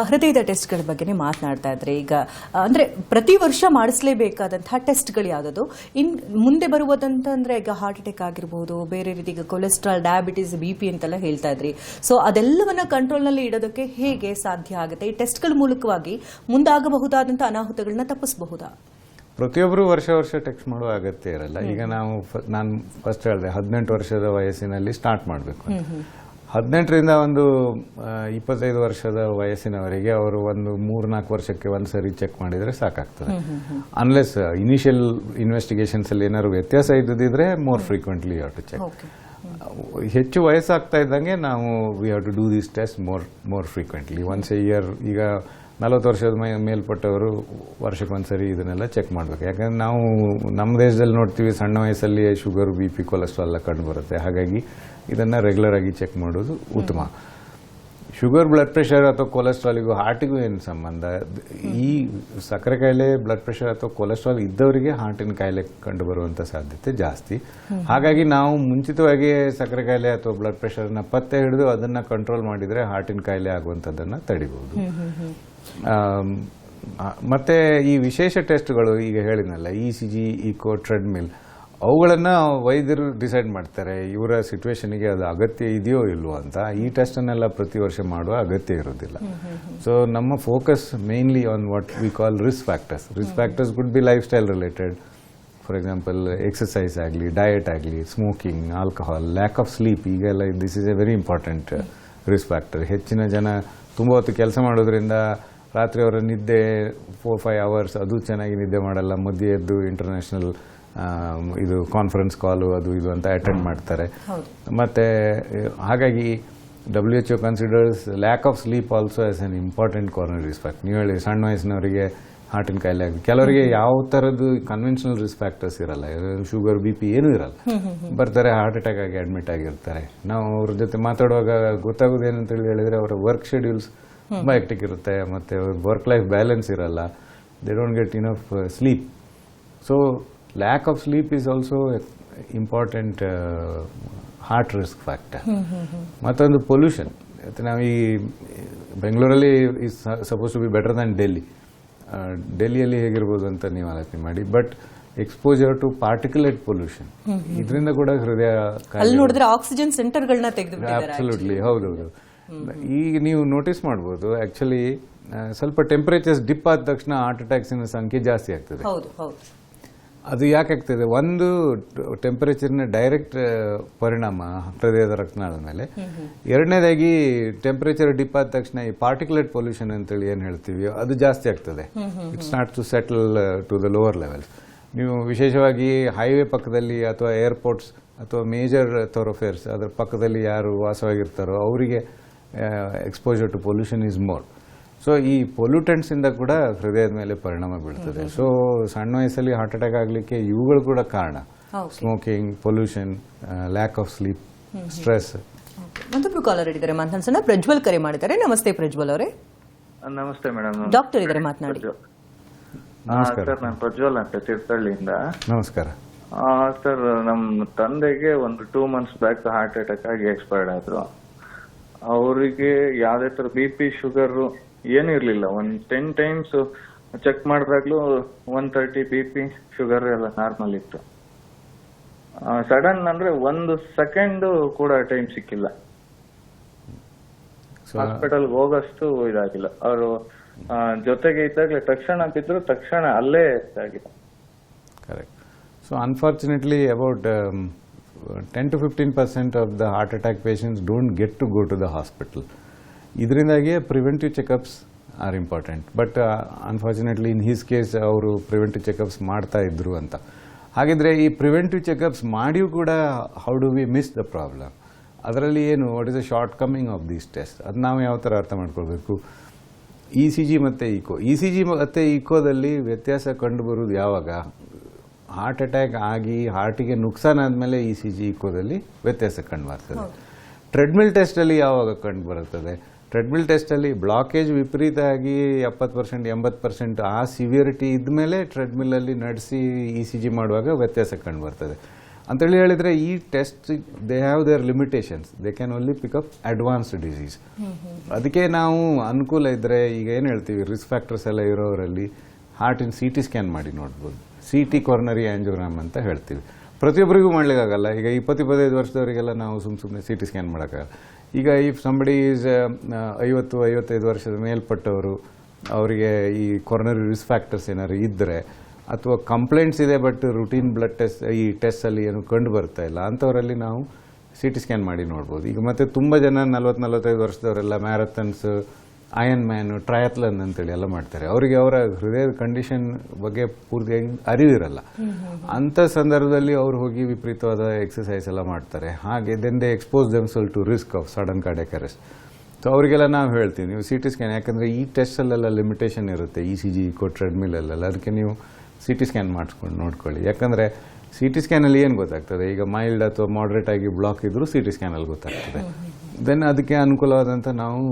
ಹೃದಯದ ಟೆಸ್ಟ್ಗಳ ಬಗ್ಗೆ ಮಾತನಾಡ್ತಾ ಇದ್ರೆ, ಈಗ ಅಂದ್ರೆ ಪ್ರತಿ ವರ್ಷ ಮಾಡಿಸಲೇಬೇಕಾದಂತಹ ಟೆಸ್ಟ್ಗಳು ಯಾವುದದು, ಮುಂದೆ ಬರುವುದಂತಂದ್ರೆ ಈಗ ಹಾರ್ಟ್ ಅಟ್ಯಾಕ್ ಆಗಿರ್ಬೋದು, ಬೇರೆ ರೀತಿ ಈಗ ಕೊಲೆಸ್ಟ್ರಾಲ್, ಡಯಾಬಿಟಿಸ್, BP ಅಂತೆಲ್ಲ ಹೇಳ್ತಾ ಇದ್ರಿ. ಸೊ ಅದೆಲ್ಲವನ್ನ ಕಂಟ್ರೋಲ್ನಲ್ಲಿ ಇಡೋದಕ್ಕೆ ಹೇಗೆ ಸಾಧ್ಯ ಆಗುತ್ತೆ? ಈ ಟೆಸ್ಟ್ಗಳ ಮೂಲಕವಾಗಿ ಮುಂದಾಗಬಹುದಾದಂತಹ ಅನಾಹುತಗಳನ್ನ ತಪ್ಪಿಸಬಹುದಾ? ಪ್ರತಿಯೊಬ್ಬರು ವರ್ಷ ಟೆಸ್ಟ್ ಮಾಡುವ ಅಗತ್ಯ ಇರಲ್ಲ. ಈಗ ನಾನು ಫಸ್ಟ್ ಹೇಳಿದೆ 18 ವರ್ಷದ ವಯಸ್ಸಿನಲ್ಲಿ ಸ್ಟಾರ್ಟ್ ಮಾಡಬೇಕು. 18ರಿಂದ ಒಂದು 25 ವರ್ಷದ ವಯಸ್ಸಿನವರೆಗೆ ಅವರು ಒಂದು 3-4 ವರ್ಷಕ್ಕೆ ಒಂದ್ಸರಿ ಚೆಕ್ ಮಾಡಿದ್ರೆ ಸಾಕಾಗ್ತದೆ. ಅನ್ಲೆಸ್ ಇನಿಷಿಯಲ್ ಇನ್ವೆಸ್ಟಿಗೇಷನ್ಸ್ ಅಲ್ಲಿ ಏನಾದ್ರು ವ್ಯತ್ಯಾಸ ಇದ್ದಿದ್ರೆ more frequently you have to check. ಹೆಚ್ಚು ವಯಸ್ಸಾಗ್ತಾ ಇದ್ದಂಗೆ ನಾವು we have to do this test more frequently, once a year. ಈಗ 40 ವರ್ಷದ ಮೇಲ್ಪಟ್ಟವರು ವರ್ಷಕ್ಕೊಂದ್ಸರಿ ಇದನ್ನೆಲ್ಲ ಚೆಕ್ ಮಾಡಬೇಕು. ಯಾಕಂದ್ರೆ ನಾವು ನಮ್ಮ ದೇಶದಲ್ಲಿ ನೋಡ್ತೀವಿ ಸಣ್ಣ ವಯಸ್ಸಲ್ಲಿ ಶುಗರ್, BP, ಕೊಲೆಸ್ಟ್ರಾಲ್ ಎಲ್ಲ ಕಂಡು ಬರುತ್ತೆ. ಹಾಗಾಗಿ ಇದನ್ನು ರೆಗ್ಯುಲರ್ ಆಗಿ ಚೆಕ್ ಮಾಡೋದು ಉತ್ತಮ. ಶುಗರ್, ಬ್ಲಡ್ ಪ್ರೆಷರ್ ಅಥವಾ ಕೊಲೆಸ್ಟ್ರಾಲಿಗೂ ಹಾರ್ಟಿಗೂ ಏನು ಸಂಬಂಧ? ಈ ಸಕ್ಕರೆ ಕಾಯಿಲೆ, ಬ್ಲಡ್ ಪ್ರೆಷರ್ ಅಥವಾ ಕೊಲೆಸ್ಟ್ರಾಲ್ ಇದ್ದವರಿಗೆ ಹಾರ್ಟಿನ ಕಾಯಿಲೆ ಕಂಡು ಬರುವಂಥ ಸಾಧ್ಯತೆ ಜಾಸ್ತಿ. ಹಾಗಾಗಿ ನಾವು ಮುಂಚಿತವಾಗಿ ಸಕ್ಕರೆ ಕಾಯಿಲೆ ಅಥವಾ ಬ್ಲಡ್ ಪ್ರೆಷರ್ನ ಪತ್ತೆ ಹಿಡಿದು ಅದನ್ನು ಕಂಟ್ರೋಲ್ ಮಾಡಿದರೆ ಹಾರ್ಟಿನ ಕಾಯಿಲೆ ಆಗುವಂಥದ್ದನ್ನು ತಡಿಬಹುದು. ಮತ್ತೆ ಈ ವಿಶೇಷ ಟೆಸ್ಟ್ಗಳು ಈಗ ಹೇಳಿದ್ನಲ್ಲ, ECG, ಇಕೋ, ಟ್ರೆಡ್ಮಿಲ್, ಅವುಗಳನ್ನು ವೈದ್ಯರು ಡಿಸೈಡ್ ಮಾಡ್ತಾರೆ ಇವರ ಸಿಚುವೇಶನ್ಗೆ ಅದು ಅಗತ್ಯ ಇದೆಯೋ ಇಲ್ವೋ ಅಂತ. ಈ ಟೆಸ್ಟನ್ನೆಲ್ಲ ಪ್ರತಿ ವರ್ಷ ಮಾಡುವ ಅಗತ್ಯ ಇರೋದಿಲ್ಲ. ಸೊ ನಮ್ಮ focus mainly on what we call risk factors. Risk factors could be lifestyle related. For example exercise ಆಗಲಿ, ಡಯಟ್ ಆಗಲಿ, smoking, alcohol, lack of sleep, ಈಗೆಲ್ಲ this is a very important risk factor. ಹೆಚ್ಚಿನ ಜನ ತುಂಬ ಹೊತ್ತು ಕೆಲಸ ಮಾಡೋದ್ರಿಂದ ರಾತ್ರಿ ಅವರ ನಿದ್ದೆ 4-5 ಅವರ್ಸ್ ಅದು ಚೆನ್ನಾಗಿ ನಿದ್ದೆ ಮಾಡಲ್ಲ. ಮಧ್ಯೆ ಎದ್ದು ಇಂಟರ್ನ್ಯಾಷನಲ್ ಇದು ಕಾನ್ಫರೆನ್ಸ್ ಕಾಲು ಅದು ಇದು ಅಂತ ಅಟೆಂಡ್ ಮಾಡ್ತಾರೆ. ಮತ್ತೆ ಹಾಗಾಗಿ WHO considers lack of sleep also as an important coronary risk factor. ನೀವು ಹೇಳಿ ಸಣ್ಣ ವಯಸ್ಸಿನವರಿಗೆ ಹಾರ್ಟಿನ ಕಾಯಿಲೆ ಆಗಿ, ಕೆಲವರಿಗೆ ಯಾವ ಥರದ್ದು ಕನ್ವೆನ್ಷನಲ್ ರಿಸ್ಕ್ ಫ್ಯಾಕ್ಟರ್ಸ್ ಇರಲ್ಲ, ಶುಗರ್, BP ಏನೂ ಇರಲ್ಲ, ಬರ್ತಾರೆ ಹಾರ್ಟ್ ಅಟ್ಯಾಕ್ ಆಗಿ ಅಡ್ಮಿಟ್ ಆಗಿರ್ತಾರೆ. ನಾವು ಅವ್ರ ಜೊತೆ ಮಾತಾಡುವಾಗ ಗೊತ್ತಾಗೋದು ಏನಂತ ಹೇಳಿದ್ರೆ ಅವರ ವರ್ಕ್ ಶೆಡ್ಯೂಲ್ಸ್ ತುಂಬ ಹೆಕ್ಟಿಕ್ ಇರುತ್ತೆ, ಮತ್ತು ವರ್ಕ್ ಲೈಫ್ ಬ್ಯಾಲೆನ್ಸ್ ಇರಲ್ಲ, they don't get enough sleep. So lack of sleep is also important heart risk factor. ಮತ್ತೊಂದು ಪೊಲ್ಯೂಷನ್. ಮತ್ತು ನಾವು ಈ ಬೆಂಗಳೂರಲ್ಲಿ is suppose to be better than Delhi. ಡೆಲ್ಲಿಯಲ್ಲಿ ಹೇಗಿರ್ಬೋದು ಅಂತ ನೀವು ಆಲೋಚನೆ ಮಾಡಿ. But exposure to particulate pollution, ಇದರಿಂದ ಕೂಡ ಹೃದಯ ಅಲ್ಲಿ ನೋಡಿದ್ರೆ ಆಕ್ಸಿಜನ್ ಸೆಂಟರ್ಗಳನ್ನ ತೆಗೆದು ಅಬ್ಸಲ್ಯೂಟ್ಲಿ ಹೌದೌದು. ಈಗ ನೀವು ನೋಟಿಸ್ ಮಾಡ್ಬೋದು, ಆಕ್ಚುಲಿ ಸ್ವಲ್ಪ ಟೆಂಪರೇಚರ್ಸ್ ಡಿಪ್ ಆದ ತಕ್ಷಣ ಹಾರ್ಟ್ ಅಟ್ಯಾಕ್ಸಿನ ಸಂಖ್ಯೆ ಜಾಸ್ತಿ ಆಗ್ತದೆ. ಹೌದು ಹೌದು. ಅದು ಯಾಕಾಗ್ತದೆ? ಒಂದು ಟೆಂಪರೇಚರ್ನ ಡೈರೆಕ್ಟ್ ಪರಿಣಾಮ ಹೃದಯದ ರಕ್ತನಾಳದ ಮೇಲೆ. ಎರಡನೇದಾಗಿ ಟೆಂಪರೇಚರ್ ಡಿಪ್ ಆದ ತಕ್ಷಣ ಈ ಪಾರ್ಟಿಕ್ಯುಲೇಟ್ ಪೊಲ್ಯೂಷನ್ ಅಂತೇಳಿ ಏನು ಹೇಳ್ತೀವಿ ಅದು ಜಾಸ್ತಿ ಆಗ್ತದೆ. It's not to settle to the lower levels. ನೀವು ವಿಶೇಷವಾಗಿ ಹೈವೇ ಪಕ್ಕದಲ್ಲಿ ಅಥವಾ ಏರ್ಪೋರ್ಟ್ಸ್ ಅಥವಾ ಮೇಜರ್ ಥೊರೋಫೇರ್ಸ್ ಅದರ ಪಕ್ಕದಲ್ಲಿ ಯಾರು ವಾಸವಾಗಿರ್ತಾರೋ ಅವರಿಗೆ exposure to pollution is more. So ಈ ಪೊಲ್ಯೂಟೆಂಟ್ಸ್ ಇಂದ ಕೂಡ ಹೃದಯದ ಮೇಲೆ ಪರಿಣಾಮ ಬೀಳ್ತದೆ. ಸೊ ಸಣ್ಣ ವಯಸ್ಸಲ್ಲಿ ಹಾರ್ಟ್ ಅಟ್ಯಾಕ್ ಆಗಲಿಕ್ಕೆ ಇವುಗಳು ಕೂಡ ಕಾರಣ. Smoking, pollution, lac of sleep, stress. ಮತ್ತೊಬ್ರು ಕಾಲರ್ ಇದ್ದಾರೆ ಮಾತನಾಡ್ಸೋಣ. ಪ್ರಜ್ವಲ್ ಕರೆ ಮಾಡಿದ್ದಾರೆ. ನಮಸ್ತೆ ಪ್ರಜ್ವಲ್ ಅವರೇ. ನಮಸ್ತೆ ಮೇಡಮ್. ಡಾಕ್ಟರ್ ಇದ್ದಾರೆ, ಮಾತನಾಡಿ. ನಮಸ್ಕಾರ ಸರ್, ನಾನು ಪ್ರಜ್ವಲ್ ಅಂತ ತೀರ್ಥಹಳ್ಳಿಯಿಂದ. ನಮಸ್ಕಾರ ಸರ್, ನಮ್ಮ ತಂದೆಗೆ ಒಂದು 2 months ಬ್ಯಾಕ್ ಹಾರ್ಟ್ ಅಟ್ಯಾಕ್ ಆಗಿ ಎಕ್ಸ್ಪೈರ್ಡ್ ಆದ್ರು. ಅವರಿಗೆ ಯಾವ್ದೇ ತರ BP, ಶುಗರ್ ಏನು ಇರ್ಲಿಲ್ಲ. 10 times ಚೆಕ್ ಮಾಡಿದಾಗ್ಲೂ 130 BP, ಶುಗರ್ ಎಲ್ಲ ನಾರ್ಮಲ್ ಇತ್ತು. ಸಡನ್ ಅಂದ್ರೆ 1 second ಕೂಡ ಟೈಮ್ ಸಿಕ್ಕಿಲ್ಲ. ಹಾಸ್ಪಿಟಲ್ ಹೋಗಷ್ಟು ಇದಾಗಿಲ್ಲ. ಅವರು ಜೊತೆಗೆ ಇದ್ದಾಗಲೇ ತಕ್ಷಣ ಬಿದ್ರು, ತಕ್ಷಣ ಅಲ್ಲೇ ಇದಾಗಿದೆ. Correct. So unfortunately about 10 to 15% of the heart attack patients don't get to go to the hospital. ಇದರಿಂದಾಗಿ preventive checkups are important. But unfortunately in his case ಅವರು ಪ್ರಿವೆಂಟಿವ್ ಚೆಕಪ್ಸ್ ಮಾಡ್ತಾ ಇದ್ರು ಅಂತ. ಹಾಗಿದ್ರೆ ಈ ಪ್ರಿವೆಂಟಿವ್ ಚೆಕಪ್ಸ್ ಮಾಡಿಯೂ ಕೂಡ how do we miss the problem? ಅದರಲ್ಲಿ ಏನು, what is the short coming of these test? ಅದು ನಾವು ಯಾವ ಥರ ಅರ್ಥ ಮಾಡ್ಕೊಳ್ಬೇಕು? ECG ಮತ್ತು ಈಕೋ. ECG ಮತ್ತು ಈಕೋದಲ್ಲಿ ವ್ಯತ್ಯಾಸ ಕಂಡು ಬರುವುದು ಯಾವಾಗ? ಹಾರ್ಟ್ ಅಟ್ಯಾಕ್ ಆಗಿ ಹಾರ್ಟಿಗೆ ನುಕ್ಸಾನ್ ಆದಮೇಲೆ ECG, ಈಕೋದಲ್ಲಿ ವ್ಯತ್ಯಾಸ ಕಂಡು ಬರ್ತದೆ. ಟ್ರೆಡ್ಮಿಲ್ ಟೆಸ್ಟಲ್ಲಿ ಯಾವಾಗ ಕಂಡು ಬರುತ್ತದೆ? ಟ್ರೆಡ್ಮಿಲ್ ಟೆಸ್ಟಲ್ಲಿ ಬ್ಲಾಕೇಜ್ ವಿಪರೀತ ಆಗಿ 70%, 80% ಆ ಸಿವಿಯರಿಟಿ ಇದ್ಮೇಲೆ ಟ್ರೆಡ್ಮಿಲ್ಲಲ್ಲಿ ನಡೆಸಿ ECG ಮಾಡುವಾಗ ವ್ಯತ್ಯಾಸ ಕಂಡು ಬರ್ತದೆ. ಅಂತೇಳಿ ಹೇಳಿದರೆ ಈ test they have their limitations. They can only pick up advanced disease. ಅದಕ್ಕೆ ನಾವು ಅನುಕೂಲ ಇದ್ದರೆ ಈಗ ಏನು ಹೇಳ್ತೀವಿ, ರಿಸ್ಕ್ ಫ್ಯಾಕ್ಟರ್ಸ್ ಎಲ್ಲ ಇರೋರಲ್ಲಿ ಹಾರ್ಟಿನ CT ಸ್ಕ್ಯಾನ್ ಮಾಡಿ ನೋಡ್ಬೋದು. CT ಕೊರೋನರಿ ಆಂಜಿಯೋಗ್ರಾಮ್ ಅಂತ ಹೇಳ್ತೀವಿ. ಪ್ರತಿಯೊಬ್ಬರಿಗೂ ಮಾಡ್ಲಿಕ್ಕಾಗಲ್ಲ. ಈಗ 20-25 ವರ್ಷದವರಿಗೆಲ್ಲ ನಾವು ಸುಮ್ಮನೆ CT ಸ್ಕ್ಯಾನ್ ಮಾಡೋಕ್ಕಾಗಲ್ಲ. ಈಗ ಇಫ್ ಸಂಬಡಿ ಈಸ್ 50-55 ವರ್ಷದ ಮೇಲ್ಪಟ್ಟವರು, ಅವರಿಗೆ ಈ ಕೊರೋನರಿ ರಿಸ್ಕ್ ಫ್ಯಾಕ್ಟರ್ಸ್ ಏನಾದ್ರು ಇದ್ದರೆ ಅಥವಾ ಕಂಪ್ಲೇಂಟ್ಸ್ ಇದೆ ಬಟ್ ರುಟೀನ್ ಬ್ಲಡ್ ಟೆಸ್ಟ್ ಈ ಟೆಸ್ಟಲ್ಲಿ ಏನು ಕಂಡು ಬರ್ತಾ ಇಲ್ಲ ಅಂಥವರಲ್ಲಿ ನಾವು CT ಸ್ಕ್ಯಾನ್ ಮಾಡಿ ನೋಡ್ಬೋದು. ಈಗ ಮತ್ತೆ ತುಂಬ ಜನ 40-45 ವರ್ಷದವರೆಲ್ಲ ಮ್ಯಾರಥನ್ಸ್, ಅಯನ್ ಮ್ಯಾನ್, ಟ್ರಯಾಥ್ಲನ್ ಅಂತೇಳಿ ಎಲ್ಲ ಮಾಡ್ತಾರೆ. ಅವರಿಗೆ ಅವರ ಹೃದಯದ ಕಂಡೀಷನ್ ಬಗ್ಗೆ ಪೂರ್ತಿಯಾಗಿ ಅರಿವಿರಲ್ಲ. ಅಂಥ ಸಂದರ್ಭದಲ್ಲಿ ಅವರು ಹೋಗಿ ವಿಪರೀತವಾದ ಎಕ್ಸಸೈಸ್ ಎಲ್ಲ ಮಾಡ್ತಾರೆ. ಹಾಗೆ then they expose themselves to risk of sudden cardiac arrest. So ಅವರಿಗೆಲ್ಲ ನಾವು ಹೇಳ್ತೀವಿ, ನೀವು CT ಸ್ಕ್ಯಾನ್, ಯಾಕಂದರೆ ಈ ಟೆಸ್ಟಲ್ಲೆಲ್ಲ ಲಿಮಿಟೇಷನ್ ಇರುತ್ತೆ, ECG, ಈಕೋ, ಟ್ರೆಡ್ಮಿಲಲ್ಲೆಲ್ಲ. ಅದಕ್ಕೆ ನೀವು CT ಸ್ಕ್ಯಾನ್ ಮಾಡಿಸ್ಕೊಂಡು ನೋಡ್ಕೊಳ್ಳಿ. ಯಾಕಂದರೆ CT ಸ್ಕ್ಯಾನಲ್ಲಿ ಏನು ಗೊತ್ತಾಗ್ತದೆ, ಈಗ ಮೈಲ್ಡ್ ಅಥವಾ ಮಾಡ್ರೇಟ್ ಆಗಿ ಬ್ಲಾಕ್ ಇದ್ದರೂ CT ಸ್ಕ್ಯಾನಲ್ಲಿ ಗೊತ್ತಾಗ್ತದೆ. ದೆನ್ ಅದಕ್ಕೆ ಅನುಕೂಲವಾದಂಥ ನಾವು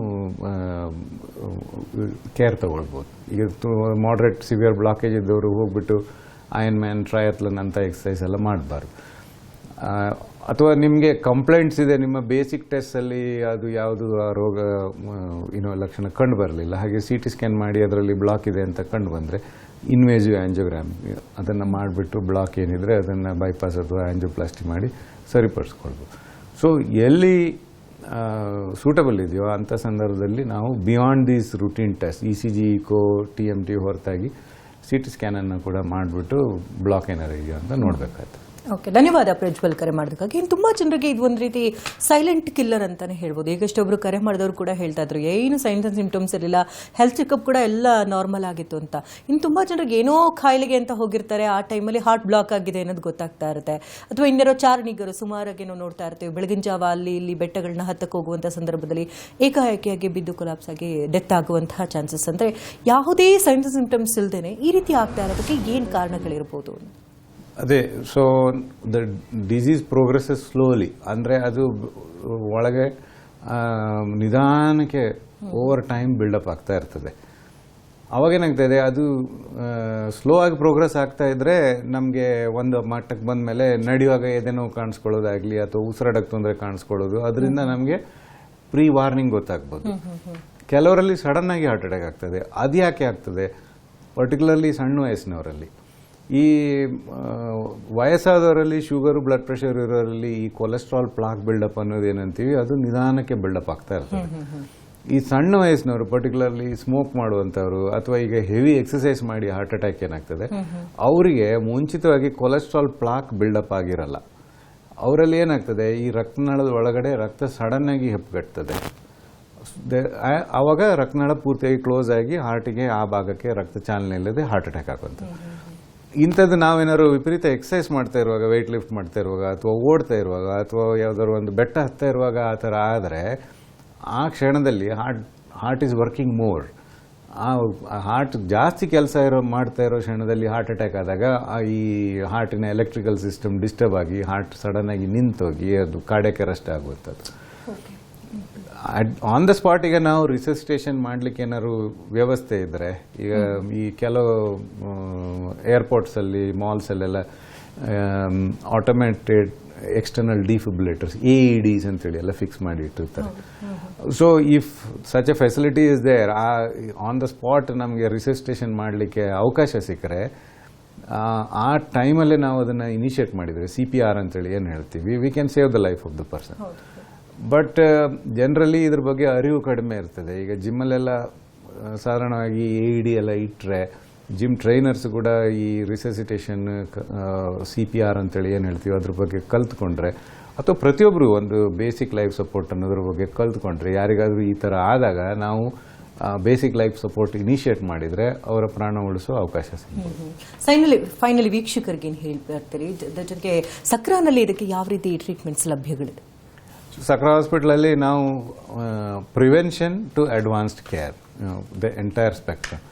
ಕೇರ್ ತಗೊಳ್ಬೋದು. ಈಗ ಮಾಡ್ರೇಟ್ ಸಿವಿಯರ್ ಬ್ಲಾಕೇಜ್ ಇದ್ದವರು ಹೋಗ್ಬಿಟ್ಟು ಅಯನ್ ಮ್ಯಾನ್, ಟ್ರಯಾಥ್ಲನ್ ಅಂತ ಎಕ್ಸಸೈಸ್ ಎಲ್ಲ ಮಾಡಬಾರ್ದು. ಅಥವಾ ನಿಮಗೆ ಕಂಪ್ಲೇಂಟ್ಸ್ ಇದೆ, ನಿಮ್ಮ ಬೇಸಿಕ್ ಟೆಸ್ಟಲ್ಲಿ ಅದು ಯಾವುದು ಆ ರೋಗ ಲಕ್ಷಣ ಕಂಡು ಬರಲಿಲ್ಲ, ಹಾಗೆ CT ಸ್ಕ್ಯಾನ್ ಮಾಡಿ ಅದರಲ್ಲಿ ಬ್ಲಾಕ್ ಇದೆ ಅಂತ ಕಂಡು ಬಂದರೆ ಇನ್ವೇಸಿವ್ ಆಂಜಿಯೋಗ್ರಾಮ್ ಅದನ್ನು ಮಾಡಿಬಿಟ್ಟು ಬ್ಲಾಕ್ ಏನಿದ್ರೆ ಅದನ್ನು ಬೈಪಾಸ್ ಅಥವಾ ಆಂಜಿಯೋಪ್ಲಾಸ್ಟಿ ಮಾಡಿ ಸರಿಪಡಿಸ್ಕೊಳ್ಬೋದು. ಸೊ ಎಲ್ಲಿ ಸೂಟಬಲ್ ಇದೆಯೋ ಅಂಥ ಸಂದರ್ಭದಲ್ಲಿ ನಾವು beyond these routine test ECG, echo, TMT ಹೊರತಾಗಿ CT ಸ್ಕ್ಯಾನನ್ನು ಕೂಡ ಮಾಡಿಬಿಟ್ಟು ಬ್ಲಾಕ್ ಏನಾರು ಇದೆಯೋ ಅಂತ ನೋಡಬೇಕಾಗ್ತದೆ. ಓಕೆ, ಧನ್ಯವಾದ ಪ್ರಜ್ವಲ್ ಕರೆ ಮಾಡೋದಕ್ಕಾಗಿ. ಇನ್ನು ತುಂಬ ಜನರಿಗೆ ಇದು ಒಂದು ರೀತಿ ಸೈಲೆಂಟ್ ಕಿಲ್ಲರ್ ಅಂತಾನೆ ಹೇಳ್ಬೋದು. ಈಗಷ್ಟೊಬ್ರು ಕರೆ ಮಾಡಿದವರು ಕೂಡ ಹೇಳ್ತಾ ಇದ್ರು ಏನು ಸೈನ್ಸ್ ಅಂಡ್ ಸಿಂಪ್ಟಮ್ಸ್ ಇರಲಿಲ್ಲ, ಹೆಲ್ತ್ ಚೆಕಪ್ ಕೂಡ ಎಲ್ಲ ನಾರ್ಮಲ್ ಆಗಿತ್ತು ಅಂತ. ಇನ್ನು ತುಂಬ ಜನರಿಗೆ ಏನೋ ಕಾಯಿಲೆಗೆ ಅಂತ ಹೋಗಿರ್ತಾರೆ, ಆ ಟೈಮಲ್ಲಿ ಹಾರ್ಟ್ ಬ್ಲಾಕ್ ಆಗಿದೆ ಅನ್ನೋದು ಗೊತ್ತಾಗ್ತಾ ಇರುತ್ತೆ. ಅಥವಾ ಇನ್ನೇನೋ ಚಾರಣಿಗರು ಸುಮಾರಾಗಿ ನಾವು ನೋಡ್ತಾ ಇರ್ತೀವಿ, ಬೆಳಗಿನ ಜಾವ ಅಲ್ಲಿ ಇಲ್ಲಿ ಬೆಟ್ಟಗಳನ್ನ ಹತ್ತಕ್ಕೆ ಹೋಗುವಂಥ ಸಂದರ್ಭದಲ್ಲಿ ಏಕಾಏಕಿಯಾಗಿ ಬಿದ್ದು ಕೊಲಾಪ್ಸ್ ಆಗಿ ಡೆತ್ ಆಗುವಂತಹ ಚಾನ್ಸಸ್. ಅಂದರೆ ಯಾವುದೇ ಸೈನ್ಸ್ ಸಿಂಪ್ಟಮ್ಸ್ ಇಲ್ಲದೇನೆ ಈ ರೀತಿ ಆಗ್ತಾ ಇರೋದಕ್ಕೆ ಏನು ಕಾರಣಗಳಿರ್ಬೋದು? ಅದೇ, so the disease progresses slowly. ಅಂದರೆ ಅದು ಒಳಗೆ ನಿಧಾನಕ್ಕೆ ಓವರ್ ಟೈಮ್ ಬಿಲ್ಡಪ್ ಆಗ್ತಾ ಇರ್ತದೆ. ಅವಾಗೇನಾಗ್ತಾಯಿದೆ, ಅದು ಸ್ಲೋ ಆಗಿ ಪ್ರೋಗ್ರೆಸ್ ಆಗ್ತಾ ಇದ್ರೆ ನಮಗೆ ಒಂದು ಮಟ್ಟಕ್ಕೆ ಬಂದ ಮೇಲೆ ನಡೆಯುವಾಗ ಎದೆ ನೋವು ಕಾಣಿಸ್ಕೊಳ್ಳೋದಾಗಲಿ ಅಥವಾ ಉಸಿರಾಡಕ್ಕೆ ತೊಂದರೆ ಕಾಣಿಸ್ಕೊಳ್ಳೋದು, ಅದರಿಂದ ನಮಗೆ ಪ್ರೀ ವಾರ್ನಿಂಗ್ ಗೊತ್ತಾಗ್ಬೋದು. ಕೆಲವರಲ್ಲಿ ಸಡನ್ ಆಗಿ ಹಾರ್ಟ್ ಅಟ್ಯಾಕ್ ಆಗ್ತದೆ. ಅದು ಯಾಕೆ ಆಗ್ತದೆ? ಪರ್ಟಿಕ್ಯುಲರ್ಲಿ ಸಣ್ಣ ವಯಸ್ಸಿನವರಲ್ಲಿ. ಈ ವಯಸ್ಸಾದವರಲ್ಲಿ ಶುಗರು, ಬ್ಲಡ್ ಪ್ರೆಷರ್ ಇರೋರಲ್ಲಿ ಈ ಕೊಲೆಸ್ಟ್ರಾಲ್ ಪ್ಲಾಕ್ ಬಿಲ್ಡಪ್ ಅನ್ನೋದು ಏನಂತೀವಿ, ಅದು ನಿಧಾನಕ್ಕೆ ಬಿಲ್ಡಪ್ ಆಗ್ತಾ ಇರ್ತದೆ. ಈ ಸಣ್ಣ ವಯಸ್ಸಿನವರು, ಪರ್ಟಿಕ್ಯುಲರ್ಲಿ ಸ್ಮೋಕ್ ಮಾಡುವಂಥವ್ರು ಅಥವಾ ಈಗ ಹೆವಿ ಎಕ್ಸಸೈಸ್ ಮಾಡಿ ಹಾರ್ಟ್ ಅಟ್ಯಾಕ್ ಏನಾಗ್ತದೆ, ಅವರಿಗೆ ಮುಂಚಿತವಾಗಿ ಕೊಲೆಸ್ಟ್ರಾಲ್ ಪ್ಲಾಕ್ ಬಿಲ್ಡಪ್ ಆಗಿರಲ್ಲ. ಅವರಲ್ಲಿ ಏನಾಗ್ತದೆ, ಈ ರಕ್ತನಾಳದ ಒಳಗಡೆ ರಕ್ತ ಸಡನ್ ಆಗಿ ಹೆಪ್ಪುಗಟ್ತದೆ. ಆವಾಗ ರಕ್ತನಾಳ ಪೂರ್ತಿಯಾಗಿ ಕ್ಲೋಸ್ ಆಗಿ ಹಾರ್ಟಿಗೆ ಆ ಭಾಗಕ್ಕೆ ರಕ್ತ ಚಾಲನೆ ಇಲ್ಲದೆ ಹಾರ್ಟ್ ಅಟ್ಯಾಕ್ ಆಗುವಂಥ. ಇಂಥದ್ದು ನಾವೇನಾದ್ರು ವಿಪರೀತ ಎಕ್ಸಸೈಸ್ ಮಾಡ್ತಾ ಇರುವಾಗ, ವೆಯ್ಟ್ ಲಿಫ್ಟ್ ಮಾಡ್ತಾ ಇರುವಾಗ ಅಥವಾ ಓಡ್ತಾ ಇರುವಾಗ ಅಥವಾ ಯಾವ್ದಾದ್ರು ಒಂದು ಬೆಟ್ಟ ಹತ್ತಾ ಇರುವಾಗ ಆ ಥರ ಆದರೆ ಆ ಕ್ಷಣದಲ್ಲಿ ಹಾರ್ಟ್ ಈಸ್ ವರ್ಕಿಂಗ್ ಮೋರ್. ಆ ಹಾರ್ಟ್ ಜಾಸ್ತಿ ಕೆಲಸ ಮಾಡ್ತಾ ಇರೋ ಕ್ಷಣದಲ್ಲಿ ಹಾರ್ಟ್ ಅಟ್ಯಾಕ್ ಆದಾಗ ಈ ಹಾರ್ಟಿನ ಎಲೆಕ್ಟ್ರಿಕಲ್ ಸಿಸ್ಟಮ್ ಡಿಸ್ಟರ್ಬ್ ಆಗಿ ಹಾರ್ಟ್ ಸಡನ್ ಆಗಿ ನಿಂತೋಗಿ ಅದು ಕಾರ್ಡಿಯಾಕ್ ಅರೆಸ್ಟ್ ಆಗುವಂಥದ್ದು. ಆನ್ ದ ಸ್ಪಾಟ್ ಈಗ ನಾವು ರಿಸಸಿಟೇಷನ್ ಮಾಡಲಿಕ್ಕೆ ಏನಾದ್ರು ವ್ಯವಸ್ಥೆ ಇದ್ದರೆ, ಈಗ ಈ ಕೆಲವು ಏರ್ಪೋರ್ಟ್ಸಲ್ಲಿ, ಮಾಲ್ಸಲ್ಲೆಲ್ಲ ಆಟೋಮೇಟೆಡ್ ಎಕ್ಸ್ಟರ್ನಲ್ ಡಿಫಿಬ್ರಿಲೇಟರ್ಸ್, AEDs ಅಂತೇಳಿ ಎಲ್ಲ ಫಿಕ್ಸ್ ಮಾಡಿ ಇಟ್ಟಿರ್ತಾರೆ. So if such a facility is there, on the spot ನಮಗೆ ರಿಸಸಿಟೇಷನ್ ಮಾಡಲಿಕ್ಕೆ ಅವಕಾಶ ಸಿಕ್ಕರೆ ಆ ಟೈಮಲ್ಲೇ ನಾವು ಅದನ್ನು ಇನಿಷಿಯೇಟ್ ಮಾಡಿದರೆ, CPR ಅಂತೇಳಿ ಏನು ಹೇಳ್ತೀವಿ, we can save the life of the person. But generally ಇದ್ರ ಬಗ್ಗೆ ಅರಿವು ಕಡಿಮೆ ಇರ್ತದೆ. ಈಗ ಜಿಮ್ಮಲ್ಲೆಲ್ಲ ಸಾಧಾರಣವಾಗಿ AED ಎಲ್ಲ ಇಟ್ಟರೆ ಜಿಮ್ ಟ್ರೈನರ್ಸ್ ಕೂಡ ಈ ರಿಸಸಿಟೇಷನ್, CPR ಅಂತೇಳಿ ಏನು ಹೇಳ್ತೀವಿ ಅದ್ರ ಬಗ್ಗೆ ಕಲ್ತ್ಕೊಂಡ್ರೆ, ಅಥವಾ ಪ್ರತಿಯೊಬ್ಬರು ಒಂದು ಬೇಸಿಕ್ ಲೈಫ್ ಸಪೋರ್ಟ್ ಅನ್ನೋದ್ರ ಬಗ್ಗೆ ಕಲ್ತ್ಕೊಂಡ್ರೆ, ಯಾರಿಗಾದರೂ ಈ ಥರ ಆದಾಗ ನಾವು ಬೇಸಿಕ್ ಲೈಫ್ ಸಪೋರ್ಟ್ ಇನಿಷಿಯೇಟ್ ಮಾಡಿದರೆ ಅವರ ಪ್ರಾಣ ಉಳಿಸೋ ಅವಕಾಶ ಸಿಗ್ತದೆ. ಫೈನಲಿ ವೀಕ್ಷಕರಿಗೆ ಏನು ಹೇಳ್ಬಿಡ್ತೀರಿ? ಜೊತೆಗೆ ಸಕ್ರಾನಲ್ಲಿ ಇದಕ್ಕೆ ಯಾವ ರೀತಿ ಟ್ರೀಟ್ಮೆಂಟ್ಸ್ ಲಭ್ಯಗಳಿದೆ? ಸಕ್ರಾ ಹಾಸ್ಪಿಟಲಲ್ಲಿ ನಾವು prevention to advanced care, the entire spectrum.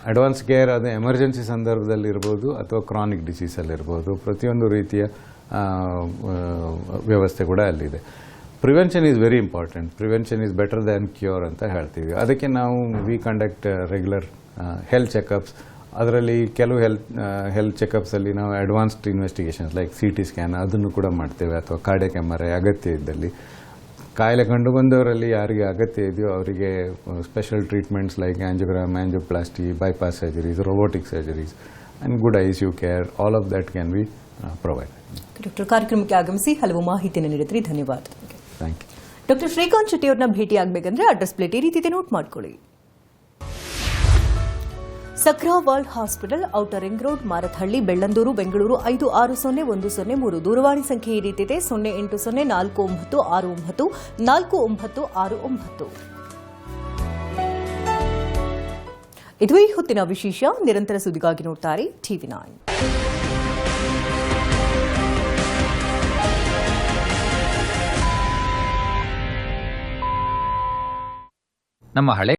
Advance care ಅದು ಎಮರ್ಜೆನ್ಸಿ ಸಂದರ್ಭದಲ್ಲಿ ಇರ್ಬೋದು ಅಥವಾ ಕ್ರಾನಿಕ್ ಡಿಸೀಸಲ್ಲಿರ್ಬೋದು, ಪ್ರತಿಯೊಂದು ರೀತಿಯ ವ್ಯವಸ್ಥೆ ಕೂಡ ಅಲ್ಲಿದೆ. Prevention is very important. Prevention is better than cure ಅಂತ ಹೇಳ್ತೀವಿ. ಅದಕ್ಕೆ ನಾವು we conduct regular health checkups. ಅದರಲ್ಲಿ ಕೆಲವು ಹೆಲ್ತ್ ಚೆಕಪ್ಸಲ್ಲಿ ನಾವು advanced investigations like CT scan ಅದನ್ನು ಕೂಡ ಮಾಡ್ತೇವೆ, ಅಥವಾ ಕಾರ್ಡಿಯಾಕ್ MRI ಅಗತ್ಯ ಇದ್ದಲ್ಲಿ. ಕಾಯಿಲೆ ಕಂಡು ಬಂದವರಲ್ಲಿ ಯಾರಿಗೆ ಅಗತ್ಯ ಇದೆಯೋ ಅವರಿಗೆ special treatments like angiogram, angioplasty, bypass surgeries, robotic surgeries and good ICU care, all of that can be provide. Doctor, ಕಾರ್ಯಕ್ರಮಕ್ಕೆ ಆಗಮಿಸಿ ಹಲವು ಮಾಹಿತಿಯನ್ನು ನೀಡಿದ್ರಿ, ಧನ್ಯವಾದ. Thank you. Doctor Srikanth Shetty ಅವ್ರನ್ನ ಭೇಟಿ ಆಗಬೇಕಂದ್ರೆ ಅಡ್ರೆಸ್ ಪ್ಲೇಟ್ ಈ ರೀತಿ ಇದೆ, ನೋಟ್ ಮಾಡ್ಕೊಳ್ಳಿ. Sakra world hospital, outer ring road, Marathahalli, Bellandur, Bengaluru 560103. ದೂರವಾಣಿ ಸಂಖ್ಯೆ ಈ ರೀತಿದೆ: 08049694969. ಇದು ಈ ಹೊತ್ತಿನ ವಿಶೇಷ. ನಿರಂತರ ಸುದ್ದಿಗಾಗಿ ನೋಡ್ತಾರೆ TV9. ನಮ್ಮ ಹಳೆ